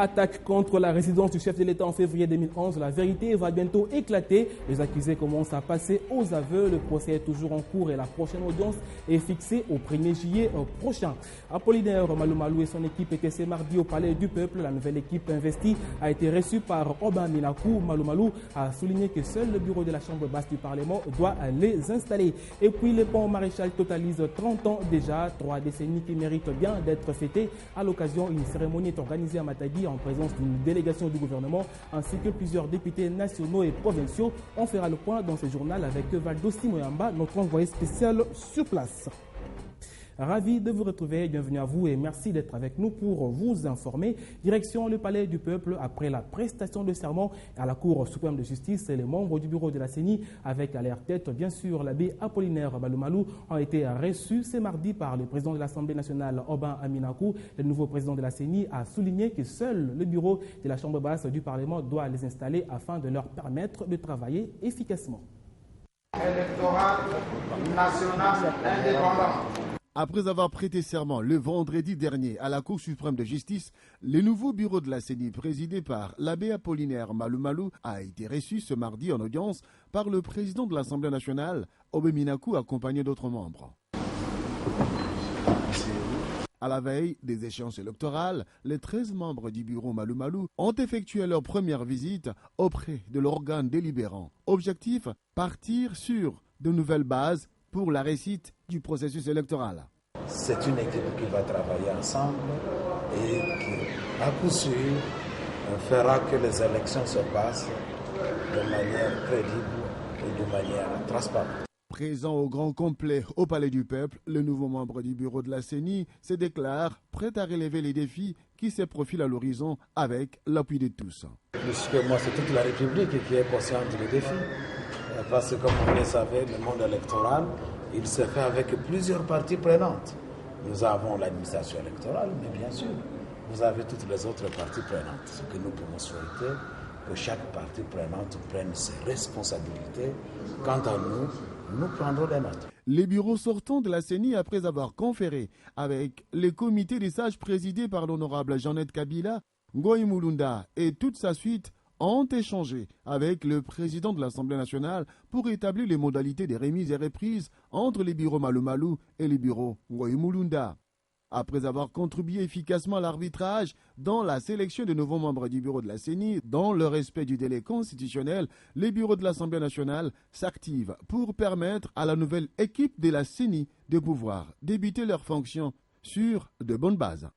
Attaque contre la résidence du chef de l'État en février 2011. La vérité va bientôt éclater. Les accusés commencent à passer aux aveux. Le procès est toujours en cours et la prochaine audience est fixée au 1er juillet prochain. Apollinaire Malumalu et son équipe étaient ce mardi au Palais du Peuple. La nouvelle équipe investie a été reçue par Oba Minakou. Malumalu a souligné que seul le bureau de la Chambre basse du Parlement doit les installer. Et puis les ponts Maréchal totalisent 30 ans déjà, 3 décennies qui méritent bien d'être fêtées. À l'occasion, une cérémonie est organisée à Matadi en présence d'une délégation du gouvernement ainsi que plusieurs députés nationaux et provinciaux. On fera le point dans ce journal avec Valdo Simoyamba, notre envoyé spécial sur place. Ravi de vous retrouver, bienvenue à vous et merci d'être avec nous pour vous informer. Direction le Palais du Peuple, après la prestation de serment à la Cour suprême de justice, les membres du bureau de la CENI, avec à leur tête bien sûr l'abbé Apollinaire Malumalu, ont été reçus ce mardi par le président de l'Assemblée nationale, Oba Minakou. Le nouveau président de la CENI a souligné que seul le bureau de la Chambre basse du Parlement doit les installer afin de leur permettre de travailler efficacement. Électoral national indépendant. Après avoir prêté serment le vendredi dernier à la Cour suprême de justice, le nouveau bureau de la CENI présidé par l'abbé Apollinaire Malumalu a été reçu ce mardi en audience par le président de l'Assemblée nationale, Oba Minakou, accompagné d'autres membres. À la veille des échéances électorales, les 13 membres du bureau Malumalu ont effectué leur première visite auprès de l'organe délibérant. Objectif, partir sur de nouvelles bases pour la réussite du processus électoral. C'est une équipe qui va travailler ensemble et qui, à coup sûr, fera que les élections se passent de manière crédible et de manière transparente. Présent au grand complet au Palais du Peuple, le nouveau membre du bureau de la CENI se déclare prêt à relever les défis qui se profilent à l'horizon avec l'appui de tous. Puisque moi, c'est toute la République qui est consciente des défis. Parce que, comme vous le savez, le monde électoral, il se fait avec plusieurs parties prenantes. Nous avons l'administration électorale, mais bien sûr, vous avez toutes les autres parties prenantes. Ce que nous pouvons souhaiter, que chaque partie prenante prenne ses responsabilités. Quant à nous, nous prendrons les nôtres. Les bureaux sortants de la CENI, après avoir conféré avec les comités des sages présidés par l'honorable Jeannette Kabila, Ngoï Mulunda et toute sa suite, ont échangé avec le président de l'Assemblée nationale pour établir les modalités des remises et reprises entre les bureaux Malumalu et les bureaux Ngoï Mulunda. Après avoir contribué efficacement à l'arbitrage dans la sélection de nouveaux membres du bureau de la CENI, dans le respect du délai constitutionnel, les bureaux de l'Assemblée nationale s'activent pour permettre à la nouvelle équipe de la CENI de pouvoir débuter leurs fonctions sur de bonnes bases.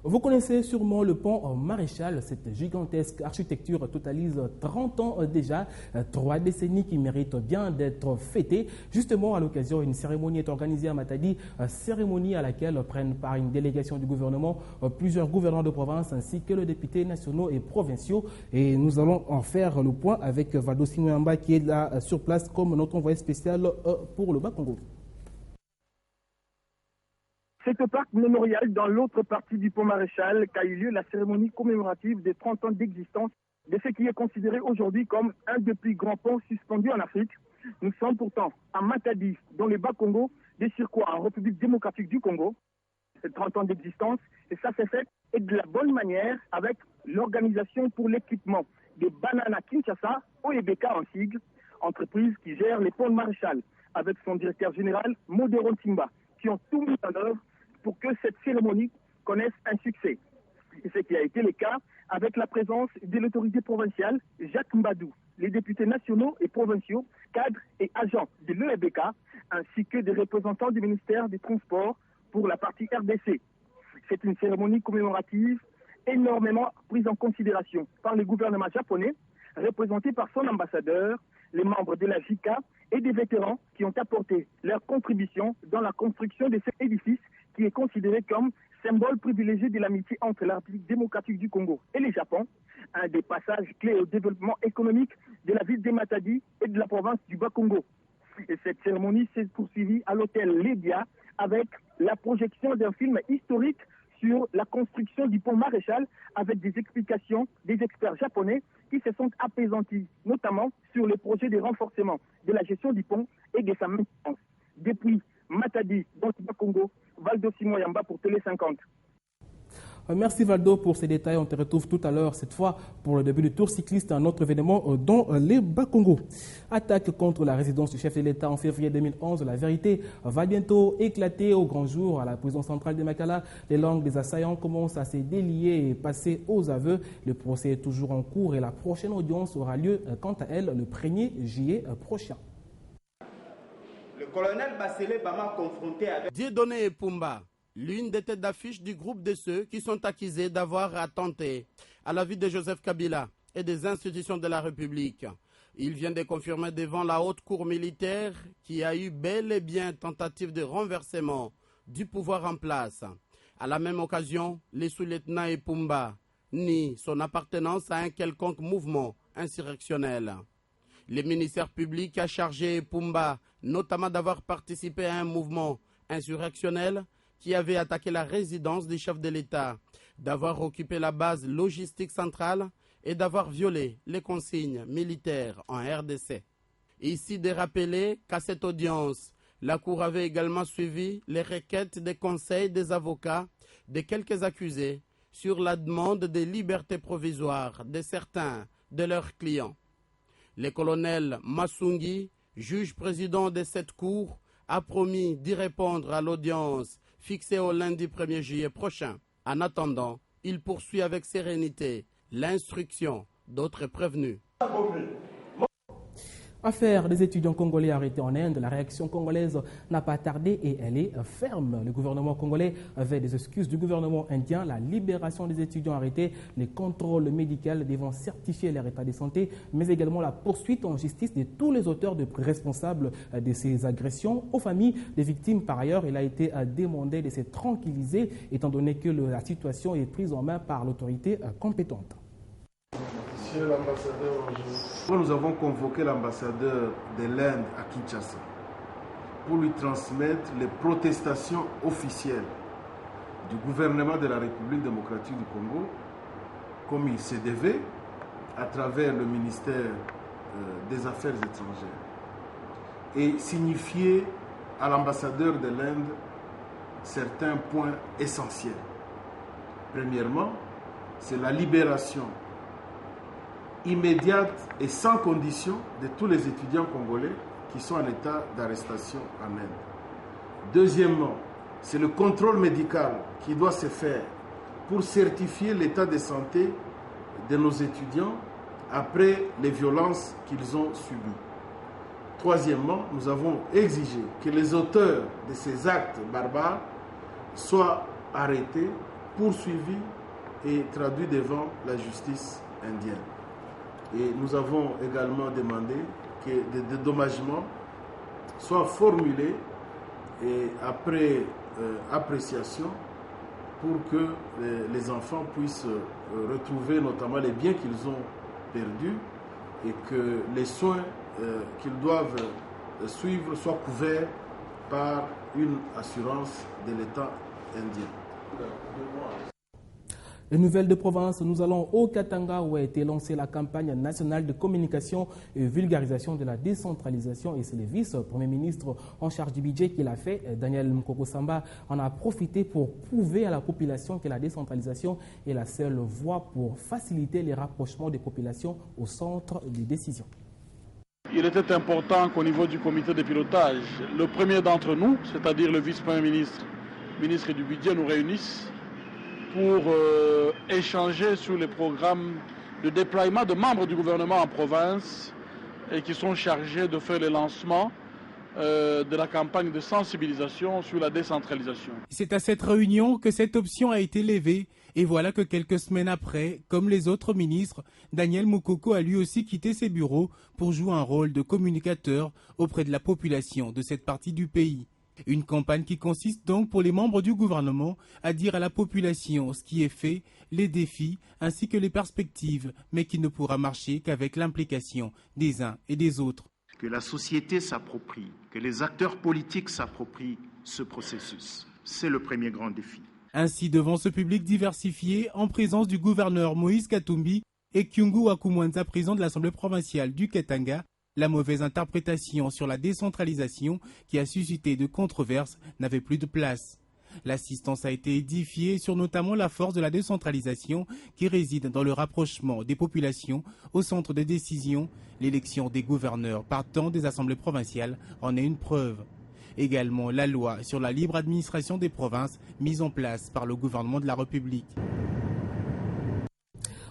Vous connaissez sûrement le pont Maréchal. Cette gigantesque architecture totalise 30 ans déjà, 3 décennies qui méritent bien d'être fêtées. Justement, à l'occasion, une cérémonie est organisée à Matadi, cérémonie à laquelle prennent part une délégation du gouvernement, plusieurs gouverneurs de province ainsi que les députés nationaux et provinciaux. Et nous allons en faire le point avec Valdo Simoyamba qui est là sur place comme notre envoyé spécial pour le Bas-Congo. C'est au parc mémorial, dans l'autre partie du pont Maréchal, qu'a eu lieu la cérémonie commémorative des 30 ans d'existence de ce qui est considéré aujourd'hui comme un des plus grands ponts suspendus en Afrique. Nous sommes pourtant à Matadi, dans le Bas-Congo, des circuits en République démocratique du Congo. C'est 30 ans d'existence, et ça s'est fait et de la bonne manière avec l'Organisation pour l'équipement de Banana Kinshasa, OEBK en sigle, entreprise qui gère les ponts Maréchal, avec son directeur général, Modero Timba, qui ont tout mis en œuvre pour que cette cérémonie connaisse un succès. Et ce qui a été le cas avec la présence de l'autorité provinciale, Jacques Mbadou, les députés nationaux et provinciaux, cadres et agents de l'EBK, ainsi que des représentants du ministère des Transports pour la partie RDC. C'est une cérémonie commémorative énormément prise en considération par le gouvernement japonais, représenté par son ambassadeur, les membres de la JICA et des vétérans qui ont apporté leur contribution dans la construction de cet édifice qui est considéré comme symbole privilégié de l'amitié entre la République démocratique du Congo et le Japon, un des passages clés au développement économique de la ville de Matadi et de la province du Bas-Congo. Et cette cérémonie s'est poursuivie à l'hôtel Lédia avec la projection d'un film historique sur la construction du pont Maréchal avec des explications des experts japonais qui se sont apaisantis, notamment sur le projet de renforcement de la gestion du pont et de sa maintenance. Depuis Matadi, dans le Bas-Congo, Valdo Simoyamba pour Télé 50. Merci Valdo pour ces détails. On te retrouve tout à l'heure, cette fois pour le début du tour cycliste, un autre événement dans les Bas-Congo. Attaque contre la résidence du chef de l'État en février 2011. La vérité va bientôt éclater au grand jour à la prison centrale de Makala. Les langues des assaillants commencent à se délier et passer aux aveux. Le procès est toujours en cours et la prochaine audience aura lieu, quant à elle, le 1er juillet prochain. Le colonel Baselé Bama confronté avec Dieudonné Epumba, l'une des têtes d'affiche du groupe de ceux qui sont accusés d'avoir attenté à la vie de Joseph Kabila et des institutions de la République. Il vient de confirmer devant la haute cour militaire qu'il y a eu bel et bien tentative de renversement du pouvoir en place. À la même occasion, les sous-lieutenants Epumba nie son appartenance à un quelconque mouvement insurrectionnel. Le ministère public a chargé Epumba notamment d'avoir participé à un mouvement insurrectionnel qui avait attaqué la résidence du chef de l'État, d'avoir occupé la base logistique centrale et d'avoir violé les consignes militaires en RDC. Ici de rappeler qu'à cette audience, la Cour avait également suivi les requêtes des conseils des avocats de quelques accusés sur la demande de liberté provisoire de certains de leurs clients. Le colonel Massungi, juge président de cette Cour, a promis d'y répondre à l'audience fixée au lundi 1er juillet prochain. En attendant, il poursuit avec sérénité l'instruction d'autres prévenus. Affaire des étudiants congolais arrêtés en Inde, la réaction congolaise n'a pas tardé et elle est ferme. Le gouvernement congolais avait des excuses du gouvernement indien, la libération des étudiants arrêtés, les contrôles médicaux devant certifier leur état de santé, mais également la poursuite en justice de tous les auteurs responsables de ces agressions. Aux familles des victimes, par ailleurs, il a été demandé de se tranquilliser étant donné que la situation est prise en main par l'autorité compétente. Monsieur l'ambassadeur, nous avons convoqué l'ambassadeur de l'Inde à Kinshasa pour lui transmettre les protestations officielles du gouvernement de la République démocratique du Congo, comme il se devait, à travers le ministère des Affaires étrangères, et signifier à l'ambassadeur de l'Inde certains points essentiels. Premièrement, c'est la libération immédiate et sans condition de tous les étudiants congolais qui sont en état d'arrestation en Inde. Deuxièmement, c'est le contrôle médical qui doit se faire pour certifier l'état de santé de nos étudiants après les violences qu'ils ont subies. Troisièmement, nous avons exigé que les auteurs de ces actes barbares soient arrêtés, poursuivis et traduits devant la justice indienne. Et nous avons également demandé que des dédommagements soient formulés et après appréciation pour que les enfants puissent retrouver notamment les biens qu'ils ont perdus et que les soins qu'ils doivent suivre soient couverts par une assurance de l'État indien. Les nouvelles de province, nous allons au Katanga où a été lancée la campagne nationale de communication et vulgarisation de la décentralisation et c'est le vice-premier ministre en charge du budget qui l'a fait. Daniel Mkoko Samba en a profité pour prouver à la population que la décentralisation est la seule voie pour faciliter les rapprochements des populations au centre des décisions. Il était important qu'au niveau du comité de pilotage, le premier d'entre nous, c'est-à-dire le vice-premier ministre, ministre du budget, nous réunissent pour échanger sur les programmes de déploiement de membres du gouvernement en province et qui sont chargés de faire le lancement de la campagne de sensibilisation sur la décentralisation. C'est à cette réunion que cette option a été levée et voilà que quelques semaines après, comme les autres ministres, Daniel Mukoko a lui aussi quitté ses bureaux pour jouer un rôle de communicateur auprès de la population de cette partie du pays. Une campagne qui consiste donc pour les membres du gouvernement à dire à la population ce qui est fait, les défis ainsi que les perspectives, mais qui ne pourra marcher qu'avec l'implication des uns et des autres. Que la société s'approprie, que les acteurs politiques s'approprient ce processus. C'est le premier grand défi. Ainsi, devant ce public diversifié, en présence du gouverneur Moïse Katumbi et Kyungu Akumwanza, président de l'Assemblée provinciale du Katanga, la mauvaise interprétation sur la décentralisation qui a suscité de controverses n'avait plus de place. L'assistance a été édifiée sur notamment la force de la décentralisation qui réside dans le rapprochement des populations au centre des décisions. L'élection des gouverneurs partant des assemblées provinciales en est une preuve. Également la loi sur la libre administration des provinces mise en place par le gouvernement de la République.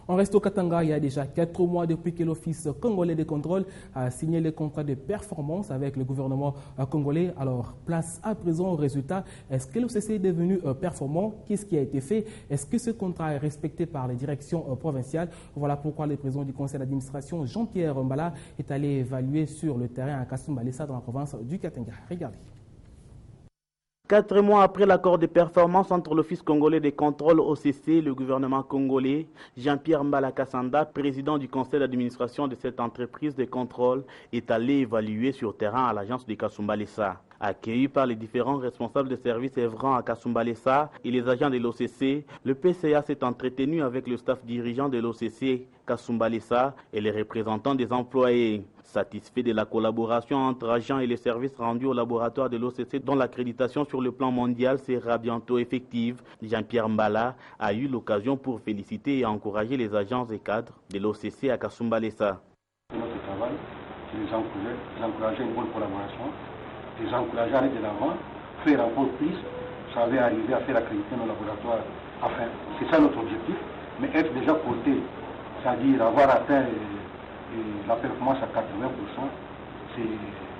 On reste au Katanga, il y a déjà 4 mois depuis que l'Office congolais de contrôle a signé le contrat de performance avec le gouvernement congolais. Alors, place à présent au résultat. Est-ce que l'OCC est devenu performant? Qu'est-ce qui a été fait? Est-ce que ce contrat est respecté par les directions provinciales? Voilà pourquoi le président du conseil d'administration, Jean-Pierre Mbala, est allé évaluer sur le terrain à Kasumbalesa dans la province du Katanga. Regardez. 4 mois après l'accord de performance entre l'Office congolais de contrôle OCC et le gouvernement congolais, Jean-Pierre Mbala Kassanda, président du conseil d'administration de cette entreprise de contrôle, est allé évaluer sur terrain à l'agence de Kasumbalesa. Accueilli par les différents responsables de services œuvrant à Kasumbalesa et les agents de l'OCC, le PCA s'est entretenu avec le staff dirigeant de l'OCC Kasumbalesa et les représentants des employés. Satisfait de la collaboration entre agents et les services rendus au laboratoire de l'OCC dont l'accréditation sur le plan mondial sera bientôt effective, Jean-Pierre Mbala a eu l'occasion pour féliciter et encourager les agents et cadres de l'OCC à Kasumbalesa. Notre travail, c'est les encourager une bonne collaboration, les encourager à aller de l'avant, faire encore plus, ça va arriver à faire accréditer nos laboratoires. Enfin, c'est ça notre objectif, mais être déjà coté, c'est-à-dire avoir atteint la performance à 80%, c'est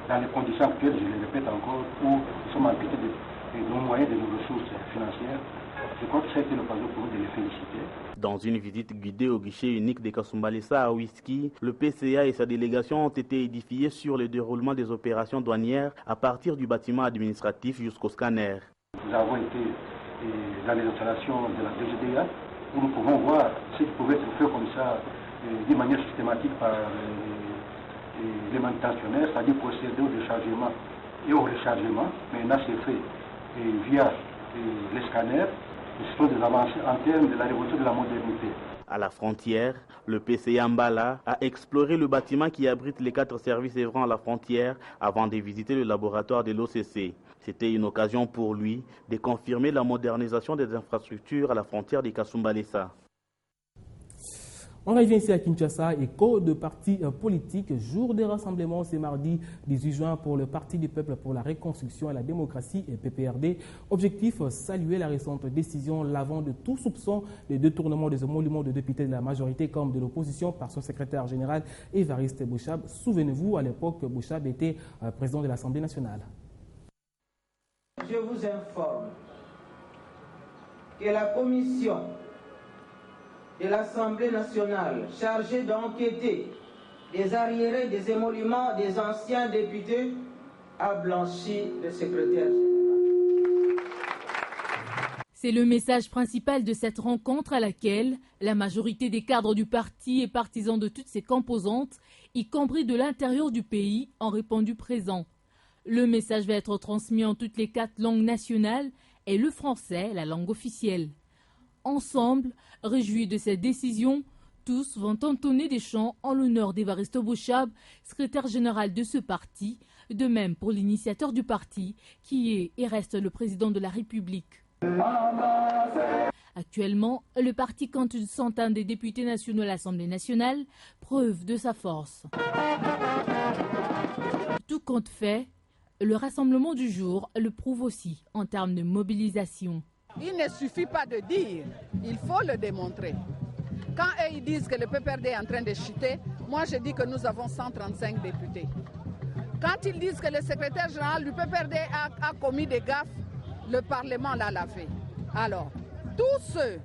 dans les conditions actuelles, je le répète encore, où nous sommes amputés de nos moyens, de nos ressources financières. Je crois que ça a été l'occasion pour nous de les féliciter. Dans une visite guidée au guichet unique de Kasumbalesa à Whisky, le PCA et sa délégation ont été édifiés sur le déroulement des opérations douanières à partir du bâtiment administratif jusqu'au scanner. Nous avons été dans les installations de la DGDA où nous pouvons voir ce qui pouvait être fait comme ça de manière systématique par les manutentionnaires, c'est-à-dire procéder au déchargement et au rechargement. Maintenant, c'est fait via les scanners. Ce sont des avancées en termes de la révolution de la modernité. À la frontière, le PCA Mbala a exploré le bâtiment qui abrite les 4 services œuvrant à la frontière avant de visiter le laboratoire de l'OCC. C'était une occasion pour lui de confirmer la modernisation des infrastructures à la frontière de Kasumbalesa. On revient ici à Kinshasa, écho de partis politiques. Jour des rassemblements, c'est mardi 18 juin pour le Parti du Peuple pour la Reconstruction et la Démocratie et PPRD. Objectif, saluer la récente décision lavant de tout soupçon de détournement des émoluments de députés de la majorité comme de l'opposition par son secrétaire général Évariste Bouchab. Souvenez-vous, à l'époque, Bouchab était président de l'Assemblée nationale. Je vous informe que la commission de l'Assemblée nationale chargée d'enquêter des arriérés des émoluments des anciens députés a blanchi le secrétaire général. C'est le message principal de cette rencontre à laquelle la majorité des cadres du parti et partisans de toutes ses composantes, y compris de l'intérieur du pays, ont répondu présent. Le message va être transmis en toutes les 4 langues nationales et le français, la langue officielle. Ensemble, réjouis de cette décision, tous vont entonner des chants en l'honneur d'Évariste Bouchab, secrétaire général de ce parti, de même pour l'initiateur du parti, qui est et reste le président de la République. Actuellement, le parti compte une centaine de députés nationaux à l'Assemblée nationale, preuve de sa force. Tout compte fait, le rassemblement du jour le prouve aussi en termes de mobilisation. Il ne suffit pas de dire, il faut le démontrer. Quand ils disent que le PPRD est en train de chuter, moi je dis que nous avons 135 députés. Quand ils disent que le secrétaire général du PPRD a commis des gaffes, le Parlement l'a lavé. Alors, tous ceux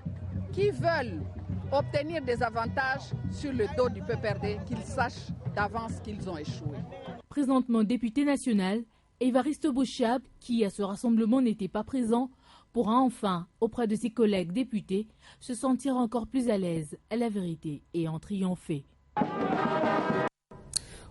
qui veulent obtenir des avantages sur le dos du PPRD, qu'ils sachent d'avance qu'ils ont échoué. Présentement député national, Évariste Bouchab, qui à ce rassemblement n'était pas présent, pourra enfin, auprès de ses collègues députés, se sentir encore plus à l'aise à la vérité et en triompher.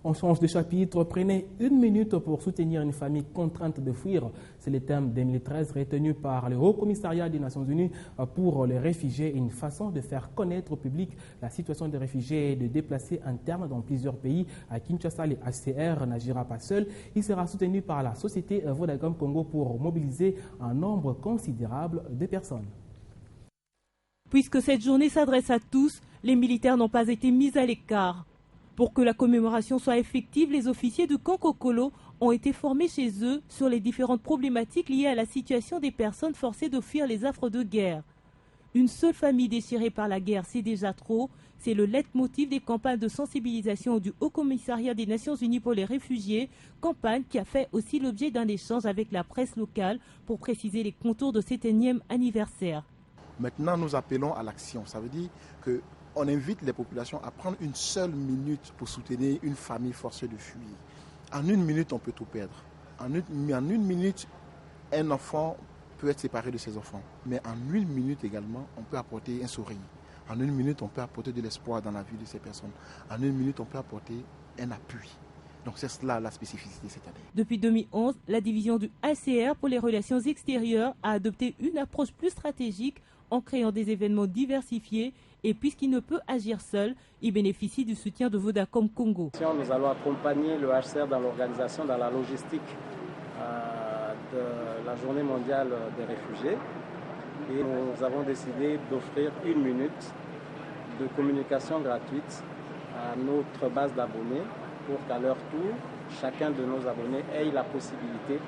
On change de chapitre. Prenez une minute pour soutenir une famille contrainte de fuir. C'est le thème 2013 retenu par le Haut Commissariat des Nations Unies pour les réfugiés. Une façon de faire connaître au public la situation des réfugiés et de déplacés internes dans plusieurs pays. À Kinshasa, le HCR n'agira pas seul. Il sera soutenu par la société Vodacom Congo pour mobiliser un nombre considérable de personnes. Puisque cette journée s'adresse à tous, les militaires n'ont pas été mis à l'écart. Pour que la commémoration soit effective, les officiers de Kankokolo ont été formés chez eux sur les différentes problématiques liées à la situation des personnes forcées de fuir les affres de guerre. Une seule famille déchirée par la guerre, c'est déjà trop. C'est le leitmotiv des campagnes de sensibilisation du Haut Commissariat des Nations Unies pour les réfugiés, campagne qui a fait aussi l'objet d'un échange avec la presse locale pour préciser les contours de cet énième anniversaire. Maintenant, nous appelons à l'action. Ça veut dire qu'on invite les populations à prendre une seule minute pour soutenir une famille forcée de fuir. En une minute, on peut tout perdre. En une minute, un enfant peut être séparé de ses enfants. Mais en une minute également, on peut apporter un sourire. En une minute, on peut apporter de l'espoir dans la vie de ces personnes. En une minute, on peut apporter un appui. Donc c'est cela la spécificité cette année. Depuis 2011, la division du HCR pour les relations extérieures a adopté une approche plus stratégique en créant des événements diversifiés et puisqu'il ne peut agir seul, il bénéficie du soutien de Vodacom Congo. Nous allons accompagner le HCR dans l'organisation, dans la logistique de la journée mondiale des réfugiés et nous avons décidé d'offrir une minute de communication gratuite à notre base d'abonnés pour qu'à leur tour, chacun de nos abonnés ait la possibilité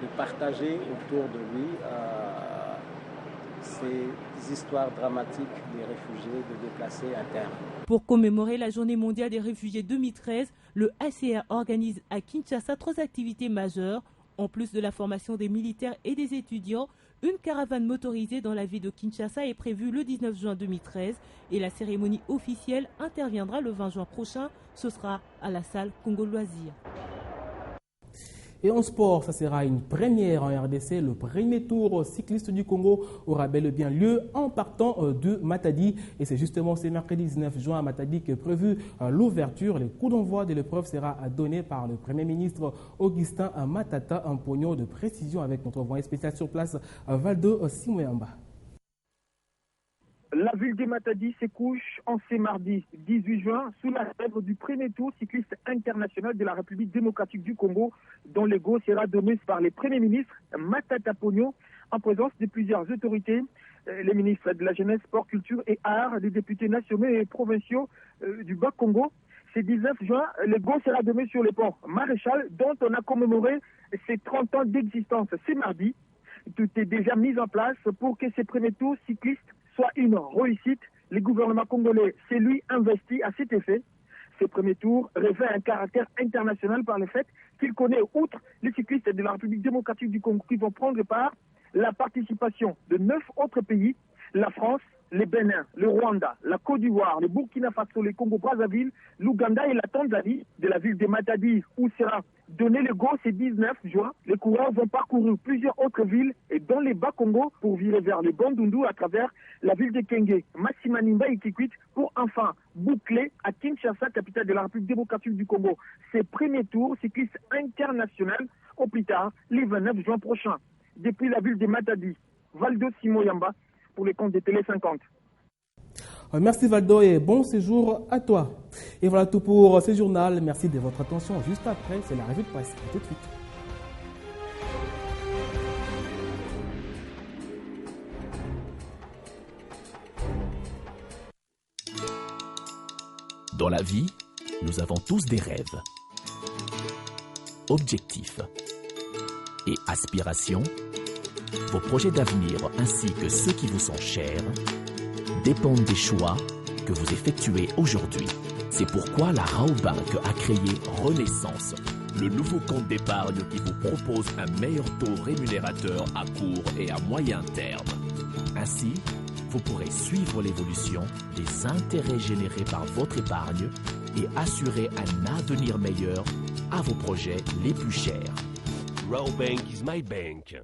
de partager autour de lui ces histoires dramatiques des réfugiés, de déplacés internes. Pour commémorer la Journée mondiale des réfugiés 2013, le HCR organise à Kinshasa 3 activités majeures. En plus de la formation des militaires et des étudiants, une caravane motorisée dans la ville de Kinshasa est prévue le 19 juin 2013 et la cérémonie officielle interviendra le 20 juin prochain. Ce sera à la salle Congo Loisirs. Et en sport, ça sera une première en RDC. Le premier tour cycliste du Congo aura bel et bien lieu en partant de Matadi. Et c'est justement ce mercredi 19 juin à Matadi que prévu l'ouverture. Le coup d'envoi de l'épreuve sera donné par le Premier ministre Augustin Matata. Un pognon de précision avec notre envoyé spécial sur place, Valdo Simoyamba. La ville de Matadi se couche en ce mardi 18 juin sous la lèvre du premier tour cycliste international de la République démocratique du Congo, dont le go sera donné par le Premier ministre Matata Pogno en présence de plusieurs autorités, les ministres de la Jeunesse, Sport, Culture et Arts, les députés nationaux et provinciaux du Bas-Congo. Ce 19 juin, le go sera donné sur le pont Maréchal, dont on a commémoré ses 30 ans d'existence. Ce mardi, tout est déjà mis en place pour que ce premier tour cycliste soit une réussite. Le gouvernement congolais s'est lui investi à cet effet. Ce premier tour revêt un caractère international par le fait qu'il connaît, outre les cyclistes de la République démocratique du Congo qui vont prendre part, la participation de 9 autres pays, la France, le Bénin, le Rwanda, la Côte d'Ivoire, le Burkina Faso, le Congo-Brazzaville, l'Ouganda et la Tanzanie. De la ville de Matadi où sera donné le go ce 19 juin, les coureurs vont parcourir plusieurs autres villes et dans les Bas-Congo pour virer vers le Bandundu à travers la ville de Kenge, Massimanimba et Kikwit pour enfin boucler à Kinshasa, capitale de la République démocratique du Congo. Ces premiers tours cyclistes international au plus tard, le 29 juin prochain. Depuis la ville de Matadi, Valdo Simoyamba pour les comptes de Télé 50. Merci Valdo et bon séjour à toi. Et voilà tout pour ce journal. Merci de votre attention. Juste après, c'est la revue de presse. À tout de suite. Dans la vie, nous avons tous des rêves, objectifs et aspirations. Vos projets d'avenir ainsi que ceux qui vous sont chers dépendent des choix que vous effectuez aujourd'hui. C'est pourquoi la Raobank a créé Renaissance, le nouveau compte d'épargne qui vous propose un meilleur taux rémunérateur à court et à moyen terme. Ainsi, vous pourrez suivre l'évolution des intérêts générés par votre épargne et assurer un avenir meilleur à vos projets les plus chers. Raobank is my bank.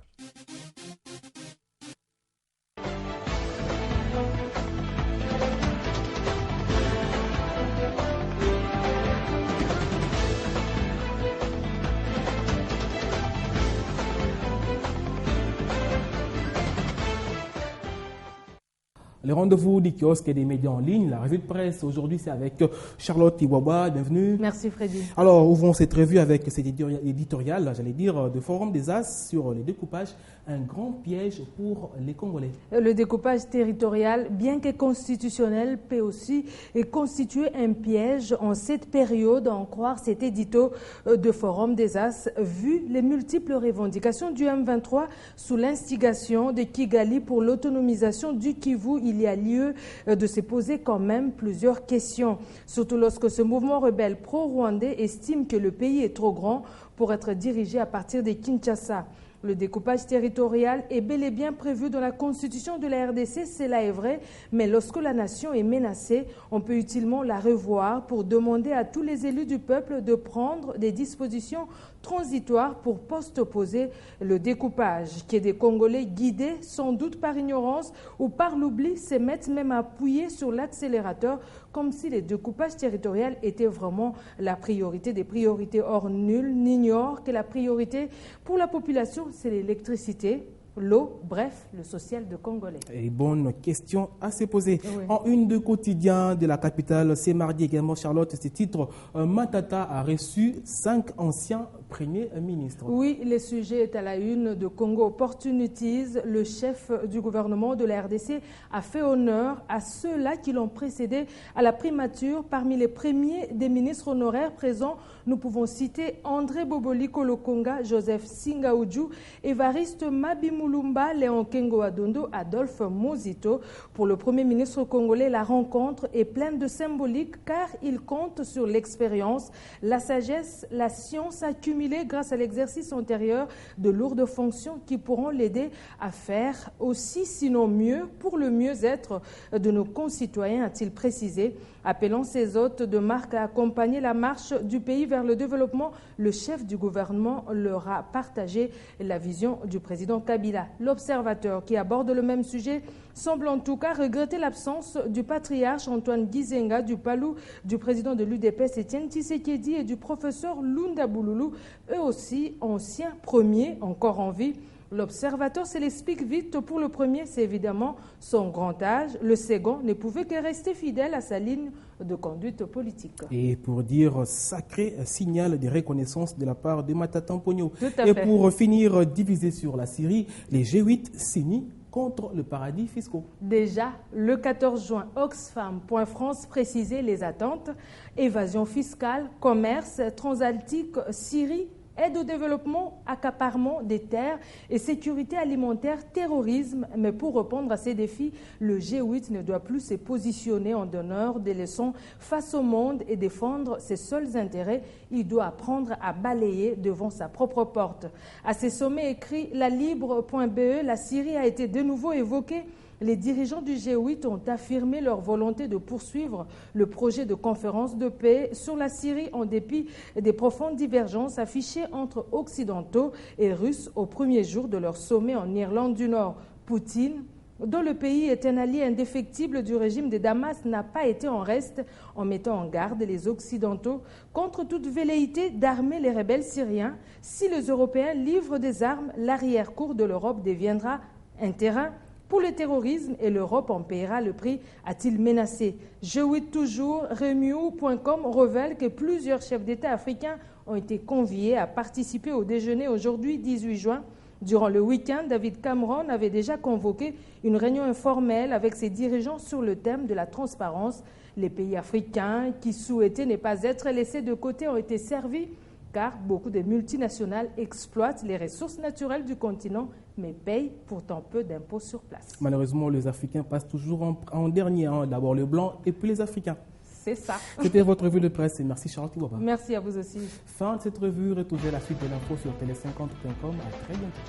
Les rendez-vous du kiosque et des médias en ligne, la revue de presse. Aujourd'hui, c'est avec Charlotte Iwaba. Bienvenue. Merci Freddy. Alors, ouvrons cette revue avec cet éditorial, j'allais dire, de Forum des As sur les découpages. Un grand piège pour les Congolais. Le découpage territorial, bien que constitutionnel, peut aussi constituer un piège en cette période, à en croire cet édito de Forum des As, vu les multiples revendications du M23 sous l'instigation de Kigali pour l'autonomisation du Kivu. Il y a lieu de se poser quand même plusieurs questions, surtout lorsque ce mouvement rebelle pro-rwandais estime que le pays est trop grand pour être dirigé à partir de Kinshasa. Le découpage territorial est bel et bien prévu dans la constitution de la RDC, cela est vrai, mais lorsque la nation est menacée, on peut utilement la revoir pour demander à tous les élus du peuple de prendre des dispositions transitoires pour post-opposer le découpage, que des Congolais guidés sans doute par ignorance ou par l'oubli se mettent même à appuyer sur l'accélérateur comme si le découpage territorial était vraiment la priorité des priorités. Or, nul n'ignore que la priorité pour la population, c'est l'électricité, l'eau, bref, le social de Congolais. Et bonne question à se poser. Oui. En une de quotidien de la capitale, c'est mardi également, Charlotte, ce titre, Matata a reçu 5 anciens premiers ministres. Oui, le sujet est à la une de Congo Opportunities. Le chef du gouvernement de la RDC a fait honneur à ceux-là qui l'ont précédé à la primature. Parmi les premiers des ministres honoraires présents, nous pouvons citer André Boboli Kolokonga, Joseph Singaoudjou, Évariste Mabimulumba, Léon Kengo Adondo, Adolphe Mozito. Pour le Premier ministre congolais, la rencontre est pleine de symbolique car il compte sur l'expérience, la sagesse, la science accumulée grâce à l'exercice antérieur de lourdes fonctions qui pourront l'aider à faire aussi, sinon mieux, pour le mieux-être de nos concitoyens, a-t-il précisé. Appelant ses hôtes de marque à accompagner la marche du pays vers le développement, le chef du gouvernement leur a partagé la vision du président Kabila. L'observateur qui aborde le même sujet semble en tout cas regretter l'absence du patriarche Antoine Gizenga, du Palou, du président de l'UDPS Etienne Tshisekedi et du professeur Lunda Bouloulou, eux aussi anciens premiers encore en vie. L'observateur se l'explique vite. Pour le premier, c'est évidemment son grand âge. Le second ne pouvait que rester fidèle à sa ligne de conduite politique. Et pour dire sacré signal de reconnaissance de la part de Matata Mponyo. Et fait. Pour finir, divisé sur la Syrie, les G8 s'unissent contre le paradis fiscaux. Déjà, le 14 juin, Oxfam.France précisait les attentes. Évasion fiscale, commerce transatlantique, Syrie, aide au développement, accaparement des terres et sécurité alimentaire, terrorisme. Mais pour répondre à ces défis, le G8 ne doit plus se positionner en donneur de leçons face au monde et défendre ses seuls intérêts. Il doit apprendre à balayer devant sa propre porte. À ces sommets écrits, la Libre.be, la Syrie a été de nouveau évoquée. Les dirigeants du G8 ont affirmé leur volonté de poursuivre le projet de conférence de paix sur la Syrie en dépit des profondes divergences affichées entre Occidentaux et Russes au premier jour de leur sommet en Irlande du Nord. Poutine, dont le pays est un allié indéfectible du régime de Damas, n'a pas été en reste en mettant en garde les Occidentaux contre toute velléité d'armer les rebelles syriens. Si les Européens livrent des armes, l'arrière-cour de l'Europe deviendra un terrain pour le terrorisme et l'Europe en paiera le prix, a-t-il menacé. G8 toujours, Remiu.com révèle que plusieurs chefs d'État africains ont été conviés à participer au déjeuner aujourd'hui, 18 juin. Durant le week-end, David Cameron avait déjà convoqué une réunion informelle avec ses dirigeants sur le thème de la transparence. Les pays africains qui souhaitaient ne pas être laissés de côté ont été servis car beaucoup de multinationales exploitent les ressources naturelles du continent mais payent pourtant peu d'impôts sur place. Malheureusement, les Africains passent toujours en dernier. D'abord les Blancs et puis les Africains. C'est ça. C'était votre revue de presse et merci Charlotte Iwaba. Merci à vous aussi. Fin de cette revue, retrouvez la suite de l'info sur télé50.com. À très bientôt.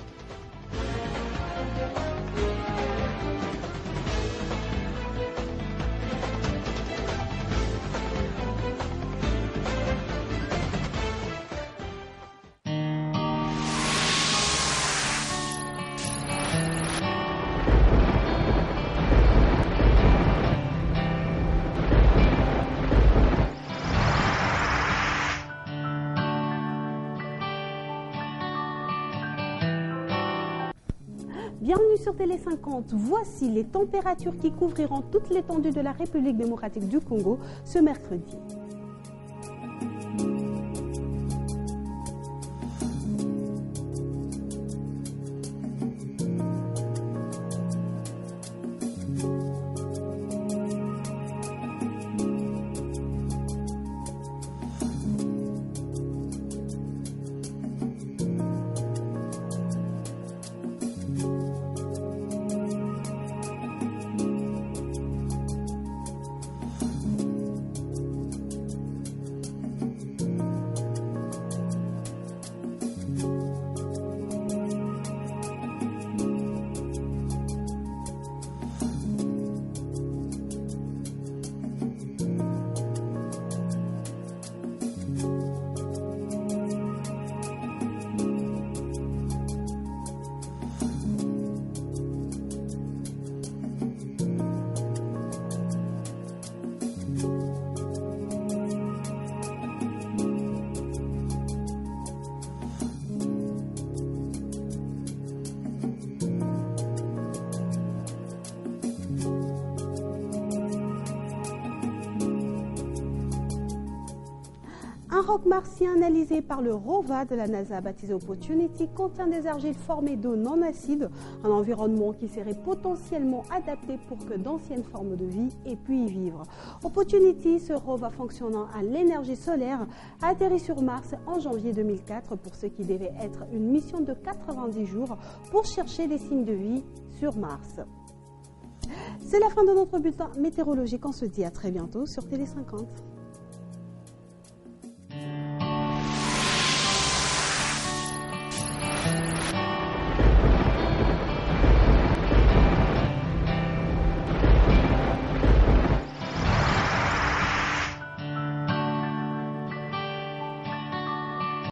Bienvenue sur Télé 50. Voici les températures qui couvriront toute l'étendue de la République démocratique du Congo ce mercredi. Un roc martien analysé par le ROVA de la NASA baptisé Opportunity contient des argiles formées d'eau non acide, un environnement qui serait potentiellement adapté pour que d'anciennes formes de vie aient pu y vivre. Opportunity, ce ROVA fonctionnant à l'énergie solaire, a atterri sur Mars en janvier 2004 pour ce qui devait être une mission de 90 jours pour chercher des signes de vie sur Mars. C'est la fin de notre bulletin météorologique. On se dit à très bientôt sur Télé 50.